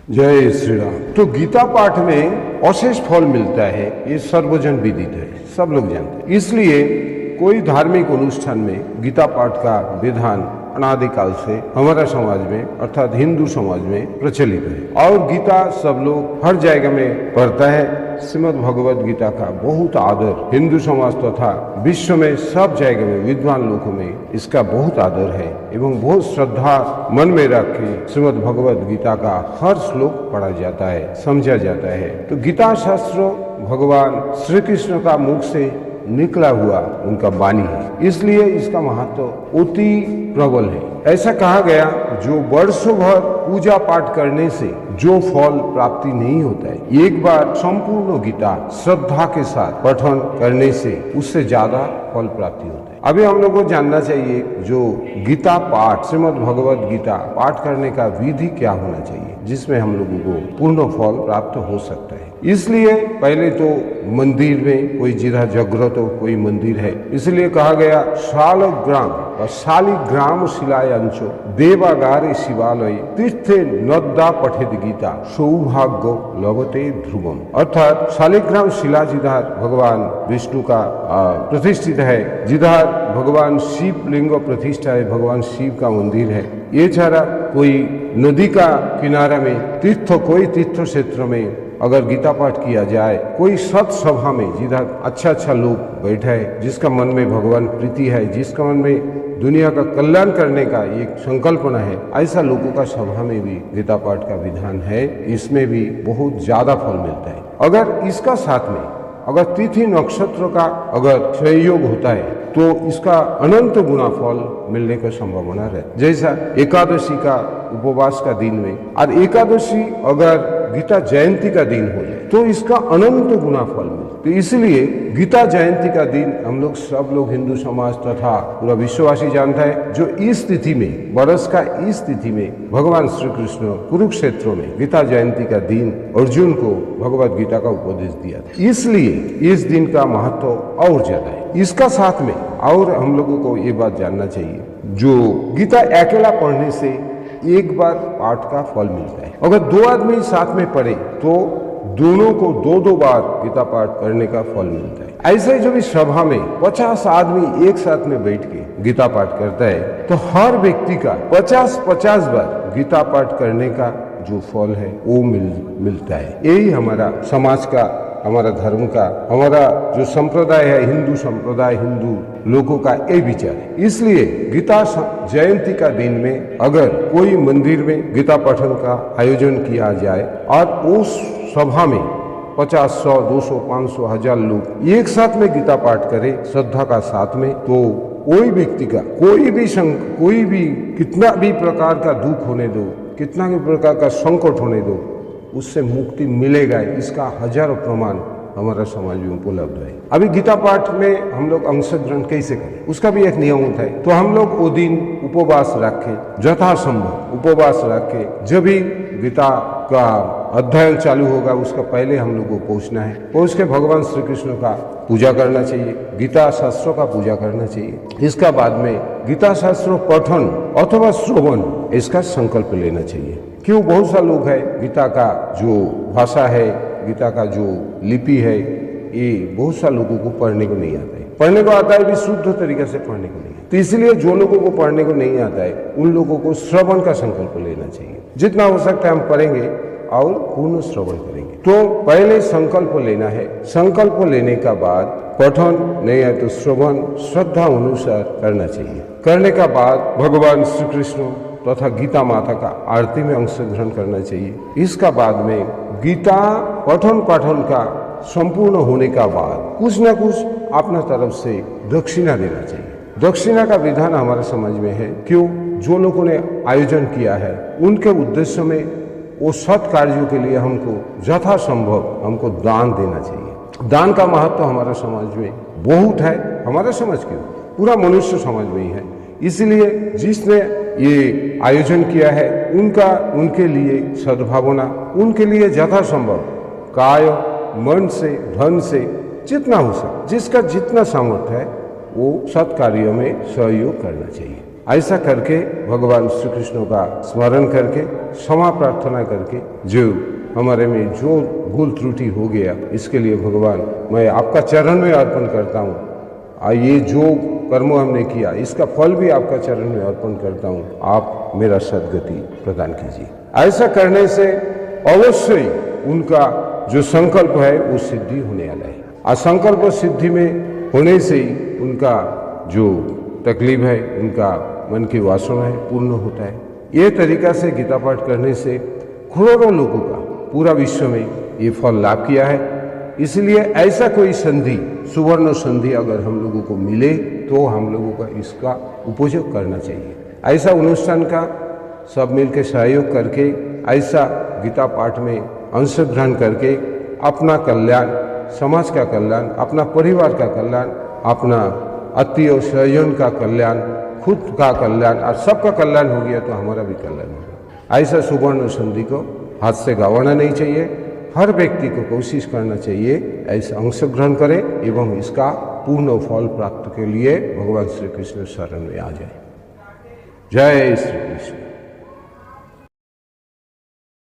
जय श्री राम। तो गीता पाठ में अशेष फल मिलता है, ये सर्वजन विदित है, सब लोग जानते हैं। इसलिए कोई धार्मिक अनुष्ठान में गीता पाठ का विधान अनादिकाल से हमारा समाज में अर्थात हिंदू समाज में प्रचलित है और गीता सब लोग हर जगह में पढ़ता है। श्रीमद् भगवद गीता का बहुत आदर हिंदू समाज तथा विश्व में सब जगह में विद्वान लोगों में इसका बहुत आदर है एवं बहुत श्रद्धा मन में रख के श्रीमद् भगवद गीता का हर श्लोक पढ़ा जाता है, समझा जाता है। तो गीता शास्त्र भगवान श्री कृष्ण का मुख से निकला हुआ उनका वाणी है, इसलिए इसका महत्व अति प्रबल है। ऐसा कहा गया जो वर्षों भर पूजा पाठ करने से जो फल प्राप्ति नहीं होता है, एक बार संपूर्ण गीता श्रद्धा के साथ पठन करने से उससे ज्यादा फल प्राप्ति होता है। अभी हम लोग को जानना चाहिए जो गीता पाठ श्रीमद् भगवद गीता पाठ करने का विधि क्या होना चाहिए जिसमें हम लोगों को पूर्ण फल प्राप्त हो सकता है। इसलिए पहले तो मंदिर में कोई जिधर जागृत हो कोई मंदिर है, इसलिए कहा गया शालग्राम और शालिग्राम शिलायांचो देवागारे शिवालय तीर्थे नद्दा पठित गीता सौभाग्य लभते ध्रुवम। अर्थात शालिग्राम शिला जिधर भगवान विष्णु का प्रतिष्ठित है, जिधर भगवान शिव लिंग प्रतिष्ठा है, भगवान शिव का मंदिर है, ये छाड़ा कोई नदी का किनारा में कोई तीर्थ क्षेत्र में अगर गीता पाठ किया जाए, कोई सत्सभा में जिधर अच्छा लोग बैठा है, जिसका मन में भगवान प्रीति है, जिसका मन में दुनिया का कल्याण करने का एक संकल्पना है, ऐसा लोगों का सभा में भी गीता पाठ का विधान है, इसमें भी बहुत ज्यादा फल मिलता है। अगर इसका साथ में अगर तिथि नक्षत्र का अगर सहयोग होता है तो इसका अनंत गुना फल मिलने का संभावना रहती। जैसा एकादशी का उपवास का दिन में और एकादशी अगर गीता जयंती का दिन हो जाए तो इसका अनंत गुना फल मिलता। तो इसलिए गीता जयंती का दिन हम लोग सब लोग हिंदू समाज तथा पूरा विश्ववासी जानता है, जो इस तिथि में वर्ष का इस तिथि में भगवान श्री कृष्ण कुरुक्षेत्र में गीता जयंती का दिन अर्जुन को भगवद गीता का उपदेश दिया था, इसलिए इस दिन का महत्व और ज्यादा है। इसका साथ में और हम लोगों को ये बात जानना चाहिए, जो गीता अकेला पढ़ने से एक बार पाठ का फल मिलता है, अगर दो आदमी साथ में पढ़े तो दोनों को दो बार गीता पाठ करने का फल मिलता है। ऐसे जो भी सभा में 50 आदमी एक साथ में बैठ के गीता पाठ करता है तो हर व्यक्ति का 50 बार गीता पाठ करने का जो फल है वो मिलता है। यही हमारा समाज का, हमारा धर्म का, हमारा जो संप्रदाय है हिंदू संप्रदाय, हिंदू लोगों का ये विचार है। इसलिए गीता जयंती का दिन में अगर कोई मंदिर में गीता पठन का आयोजन किया जाए और उस सभा में 50, 100, 200, 500, 1000 लोग एक साथ में गीता पाठ करे श्रद्धा का साथ में, तो कोई व्यक्ति का कोई भी कितना भी प्रकार का दुख होने दो, कितना भी प्रकार का संकट होने दो, उससे मुक्ति मिलेगा। इसका हजारों प्रमाण हमारा समाज में उपलब्ध है। अभी गीता पाठ में हम लोग अंशग्रहण कैसे करें, उसका भी एक नियम होता है। तो हम लोग वो दिन उपवास रखे, यथासंभव उपवास रखे, जब भी गीता का अध्ययन चालू होगा उसका पहले हम लोग को पहुंचना है, पहुंच के भगवान श्री कृष्ण का पूजा करना चाहिए, गीता शास्त्रों का पूजा करना चाहिए। इसका बाद में गीता शास्त्रों पठन अथवा श्रवण इसका संकल्प लेना चाहिए। क्यों, बहुत सा लोग है गीता का जो भाषा है, गीता का जो लिपि है, ये बहुत सा लोगों को पढ़ने को नहीं आता है। पढ़ने को आता है भी शुद्ध तरीके से पढ़ने को नहीं है, तो इसलिए जो लोगों को पढ़ने को नहीं आता है उन लोगों को श्रवण का संकल्प लेना चाहिए। जितना हो सकता है हम पढ़ेंगे और पूर्ण श्रवण करेंगे। तो पहले संकल्प लेना है, संकल्प लेने का बाद पठन नहीं है तो श्रवण श्रद्धा अनुसार करना चाहिए। करने का बाद भगवान श्री कृष्ण तथा गीता माता का आरती में अंशग्रहण करना चाहिए। इसका बाद में गीता पठन पाठन का संपूर्ण होने का बाद कुछ न कुछ अपना तरफ से दक्षिणा देना चाहिए। दक्षिणा का विधान हमारे समाज में है। क्यों, जो लोगों ने आयोजन किया है उनके उद्देश्य में वो सत् कार्यों के लिए हमको यथासंभव हमको दान देना चाहिए। दान का महत्व हमारे समाज में बहुत है। हमारा समाज क्यों, पूरा मनुष्य समाज में ही है। इसलिए जिसने ये आयोजन किया है उनके लिए सद्भावना, उनके लिए यथासंभव काय मन से धन से जितना हो सके, जिसका जितना सामर्थ्य है वो सत्कार्यों में सहयोग करना चाहिए। ऐसा करके भगवान श्री कृष्ण का स्मरण करके क्षमा प्रार्थना करके जो हमारे में जो भूल त्रुटि हो गया, इसके लिए भगवान मैं आपका चरण में अर्पण करता हूँ। ये जो कर्म हमने किया इसका फल भी आपका चरण में अर्पण करता हूँ, आप मेरा सद्गति प्रदान कीजिए। ऐसा करने से अवश्य ही उनका जो संकल्प है वो सिद्धि होने वाला है। असंकल्प सिद्धि में होने से ही उनका जो तकलीफ है, उनका मन की वासना है, पूर्ण होता है। ये तरीका से गीता पाठ करने से करोड़ों लोगों का पूरा विश्व में ये फल लाभ किया है। इसलिए ऐसा कोई संधि, सुवर्ण संधि अगर हम लोगों को मिले तो हम लोगों का इसका उपयोग करना चाहिए। ऐसा अनुष्ठान का सब मिलकर सहयोग करके, ऐसा गीता पाठ में अंश ग्रहण करके अपना कल्याण, समाज का कल्याण, अपना परिवार का कल्याण, अपना आत्मीय स्वजन का कल्याण, खुद का कल्याण और सबका कल्याण हो गया तो हमारा भी कल्याण होगा। ऐसा सुवर्ण संधि को हाथ से गंवाना नहीं चाहिए। हर व्यक्ति को कोशिश करना चाहिए ऐसा अंश ग्रहण करे एवं इसका पूर्ण फल प्राप्त के लिए भगवान श्री कृष्ण शरण में आ जाए। जय श्री कृष्ण।